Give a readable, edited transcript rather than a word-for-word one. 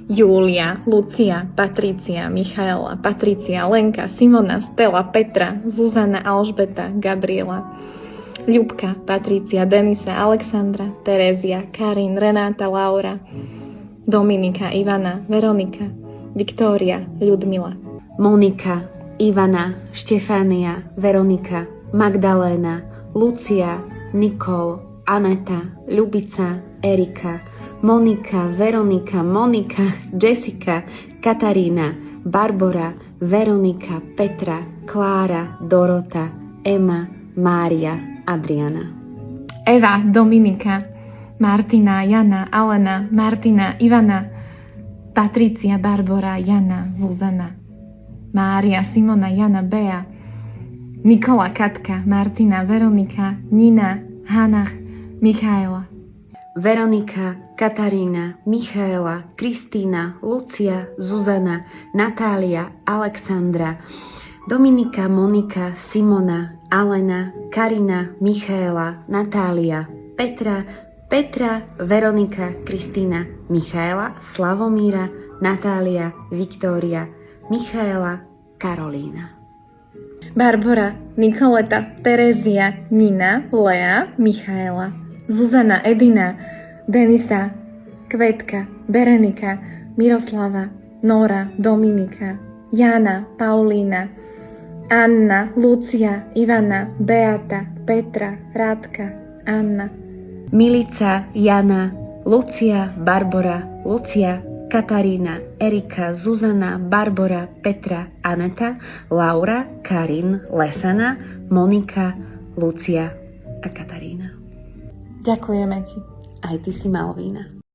Júlia, Lucia, Patricia, Michaela, Patricia, Lenka, Simona, Stella, Petra, Zuzana, Alžbeta, Gabriela, Ľubka, Patricia, Denisa, Alexandra, Terézia, Karin, Renáta, Laura, Dominika, Ivana, Veronika, Viktória, Ľudmila, Monika, Ivana, Štefánia, Veronika, Magdaléna, Lucia, Nikol, Aneta, Ľubica, Erika, Monika, Veronika, Monika, Jessica, Katarína, Barbora, Veronika, Petra, Klára, Dorota, Ema, Mária, Adriana. Eva, Dominika, Martina, Jana, Alena, Martina, Ivana, Patricia, Barbora, Jana, Zuzana, Mária, Simona, Jana, Bea, Nikola, Katka, Martina, Veronika, Nina, Hanach, Michaela, Veronika, Katarína, Michaela, Kristína, Lucia, Zuzana, Natália, Alexandra, Dominika, Monika, Simona, Alena, Karina, Michaela, Natália, Petra, Veronika, Kristína, Michaela, Slavomíra, Natália, Viktória, Michaela, Karolína. Barbora, Nikoleta, Terézia, Nina, Lea, Michaela, Zuzana, Edina, Denisa, Kvetka, Berenika, Miroslava, Nora, Dominika, Jana, Paulína, Anna, Lucia, Ivana, Beata, Petra, Rádka, Anna, Milica, Jana, Lucia, Barbora, Lucia, Katarína, Erika, Zuzana, Barbora, Petra, Aneta, Laura, Karin, Lesana, Monika, Lucia a Katarína. Ďakujeme ti. Aj ty si Malvína.